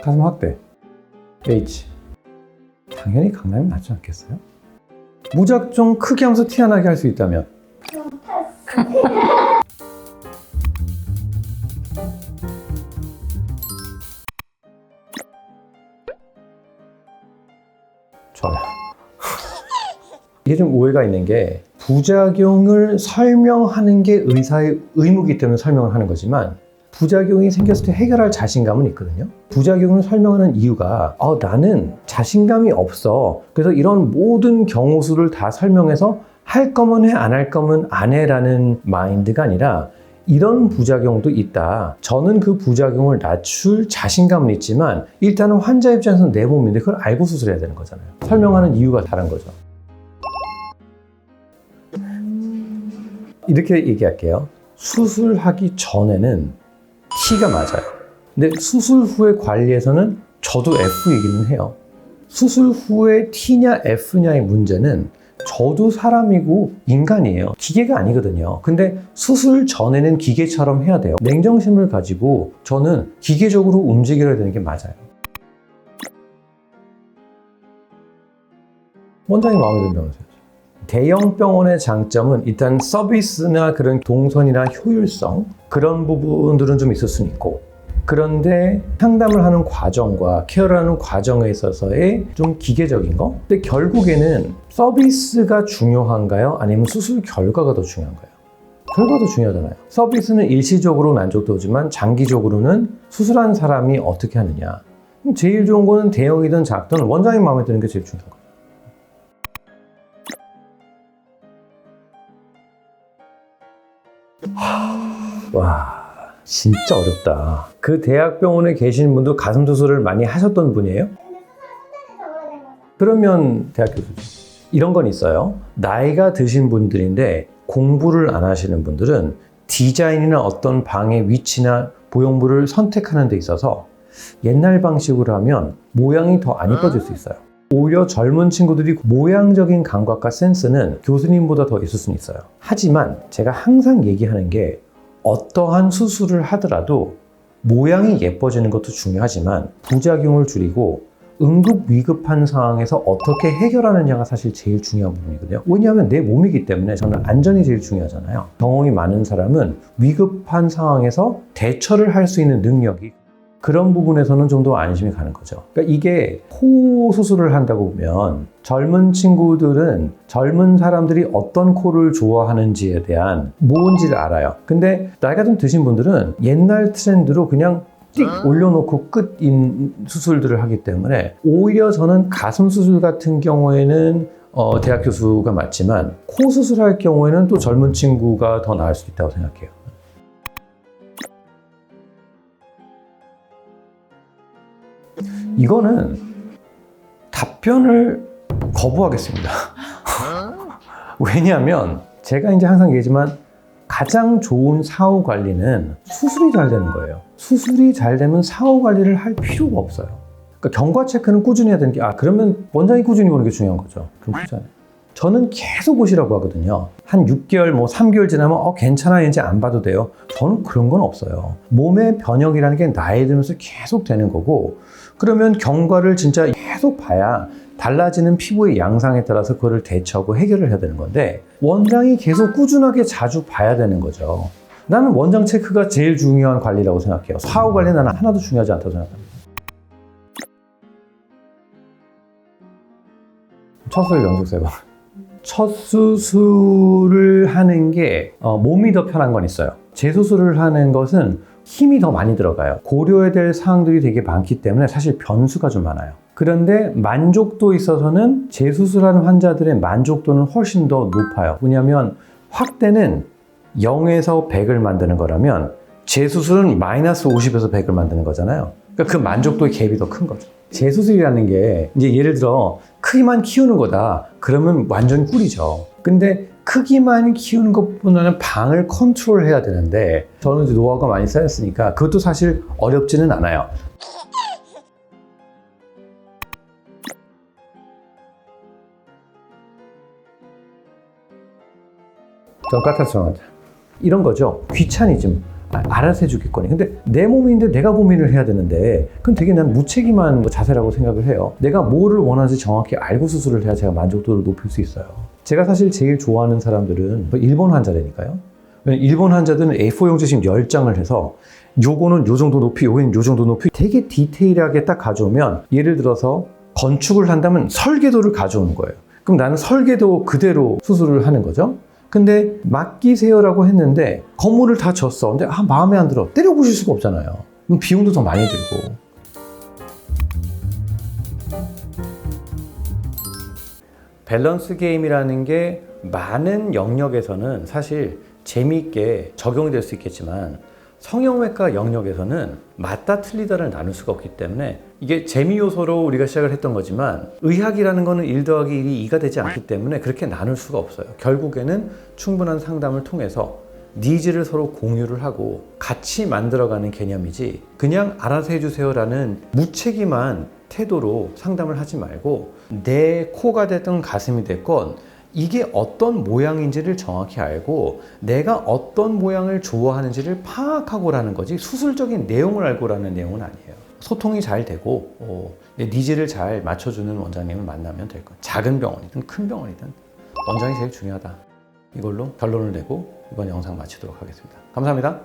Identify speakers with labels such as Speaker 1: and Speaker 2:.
Speaker 1: 가슴 확대. H. 당연히 강남이 낫지 않겠어요? 무작정 크게 하면서 티 안 나게 할 수 있다면? 좋아요. 이게 좀 오해가 있는 게 부작용을 설명하는 게 의사의 의무이기 때문에 설명을 하는 거지만 부작용이 생겼을 때 해결할 자신감은 있거든요. 부작용을 설명하는 이유가 나는 자신감이 없어. 그래서 이런 모든 경우 수를 다 설명해서 할 거면 해, 안 할 거면 안 해라는 마인드가 아니라 이런 부작용도 있다. 저는 그 부작용을 낮출 자신감은 있지만 일단은 환자 입장에서는 내 몸인데 그걸 알고 수술해야 되는 거잖아요. 설명하는 이유가 다른 거죠. 이렇게 얘기할게요. 수술하기 전에는 T가 맞아요. 근데 수술 후의 관리에서는 저도 F이기는 해요. 수술 후에 T냐 F냐의 문제는 저도 사람이고 인간이에요. 기계가 아니거든요. 근데 수술 전에는 기계처럼 해야 돼요. 냉정심을 가지고 저는 기계적으로 움직여야 되는 게 맞아요. 원장님 마음에 드는 병원 세우죠. 대형 병원의 장점은 일단 서비스나 그런 동선이나 효율성 그런 부분들은 좀 있을 수는 있고 그런데 상담을 하는 과정과 케어를 하는 과정에 있어서의 좀 기계적인 거? 근데 결국에는 서비스가 중요한가요? 아니면 수술 결과가 더 중요한가요? 결과도 중요하잖아요. 서비스는 일시적으로 만족도 오지만 장기적으로는 수술한 사람이 어떻게 하느냐. 제일 좋은 거는 대형이든 작든 원장님 마음에 드는 게 제일 중요한 거예요. 와, 진짜 어렵다. 그 대학병원에 계신 분도 가슴 수술을 많이 하셨던 분이에요? 그러면 대학 교수죠. 이런 건 있어요. 나이가 드신 분들인데 공부를 안 하시는 분들은 디자인이나 어떤 방의 위치나 보형물을 선택하는 데 있어서 옛날 방식으로 하면 모양이 더 안 이뻐질 수 있어요. 오히려 젊은 친구들이 모양적인 감각과 센스는 교수님보다 더 있을 수는 있어요. 하지만 제가 항상 얘기하는 게 어떠한 수술을 하더라도 모양이 예뻐지는 것도 중요하지만 부작용을 줄이고 응급 위급한 상황에서 어떻게 해결하느냐가 사실 제일 중요한 부분이거든요. 왜냐하면 내 몸이기 때문에 저는 안전이 제일 중요하잖아요. 경험이 많은 사람은 위급한 상황에서 대처를 할 수 있는 능력이 그런 부분에서는 좀 더 안심이 가는 거죠. 그러니까 이게 코 수술을 한다고 보면 젊은 친구들은 젊은 사람들이 어떤 코를 좋아하는지에 대한 뭔지를 알아요. 근데 나이가 좀 드신 분들은 옛날 트렌드로 그냥 띡 올려놓고 끝인 수술들을 하기 때문에 오히려 저는 가슴 수술 같은 경우에는 대학 교수가 맞지만 코 수술할 경우에는 또 젊은 친구가 더 나을 수 있다고 생각해요. 이거는 답변을 거부하겠습니다. 왜냐하면 제가 이제 항상 얘기하지만 가장 좋은 사후 관리는 수술이 잘 되는 거예요. 수술이 잘 되면 사후 관리를 할 필요가 없어요. 그러니까 경과 체크는 꾸준히 해야 되는 게 그러면 원장이 꾸준히 보는 게 중요한 거죠. 그럼 그렇잖아요. 저는 계속 오시라고 하거든요. 한 6개월, 3개월 지나면 괜찮아, 이제 안 봐도 돼요. 저는 그런 건 없어요. 몸의 변형이라는 게 나이 들면서 계속 되는 거고 그러면 경과를 진짜 계속 봐야 달라지는 피부의 양상에 따라서 그거를 대처하고 해결을 해야 되는 건데 원장이 계속 꾸준하게 자주 봐야 되는 거죠. 나는 원장 체크가 제일 중요한 관리라고 생각해요. 사후 관리는 나는 하나도 중요하지 않다고 생각합니다. 첫 수술 연속 3번. 첫 수술을 하는 게 몸이 더 편한 건 있어요. 재수술을 하는 것은 힘이 더 많이 들어가요. 고려해야 될 사항들이 되게 많기 때문에 사실 변수가 좀 많아요. 그런데 만족도 있어서는 재수술하는 환자들의 만족도는 훨씬 더 높아요. 왜냐하면 확대는 0에서 100을 만드는 거라면 재수술은 마이너스 50에서 100을 만드는 거잖아요. 그러니까 그 만족도의 갭이 더 큰 거죠. 재수술이라는 게 이제 예를 들어 크기만 키우는 거다. 그러면 완전 꿀이죠. 근데 크기만 키우는 것보다는 방을 컨트롤해야 되는데 저는 이제 노하우가 많이 쌓였으니까 그것도 사실 어렵지는 않아요. 전 까탈스러운 환자. 이런 거죠. 귀차니즘. 알아서 해주겠거니. 근데 내 몸인데 내가 고민을 해야 되는데 그건 되게 난 무책임한 자세라고 생각을 해요. 내가 뭐를 원하는지 정확히 알고 수술을 해야 제가 만족도를 높일 수 있어요. 제가 사실 제일 좋아하는 사람들은 일본 환자라니까요. 일본 환자들은 A4 용지 지금 10장을 해서 요거는 요 정도 높이, 요거는 요 정도 높이 되게 디테일하게 딱 가져오면, 예를 들어서 건축을 한다면 설계도를 가져오는 거예요. 그럼 나는 설계도 그대로 수술을 하는 거죠. 근데 맡기세요라고 했는데 건물을 다 졌어. 근데 마음에 안 들어. 때려부실 수가 없잖아요. 그럼 비용도 더 많이 들고. 밸런스 게임이라는 게 많은 영역에서는 사실 재미있게 적용이 될 수 있겠지만 성형외과 영역에서는 맞다 틀리다를 나눌 수가 없기 때문에 이게 재미 요소로 우리가 시작을 했던 거지만 의학이라는 거는 1 더하기 1이 2가 되지 않기 때문에 그렇게 나눌 수가 없어요. 결국에는 충분한 상담을 통해서 니즈를 서로 공유를 하고 같이 만들어가는 개념이지, 그냥 알아서 해주세요라는 무책임한 태도로 상담을 하지 말고 내 코가 됐든 가슴이 됐건 이게 어떤 모양인지를 정확히 알고 내가 어떤 모양을 좋아하는지를 파악하고라는 거지, 수술적인 내용을 알고라는 내용은 아니에요. 소통이 잘 되고 내 니즈를 잘 맞춰주는 원장님을 만나면 될 거예요. 작은 병원이든 큰 병원이든 원장이 제일 중요하다. 이걸로 결론을 내고 이번 영상 마치도록 하겠습니다. 감사합니다.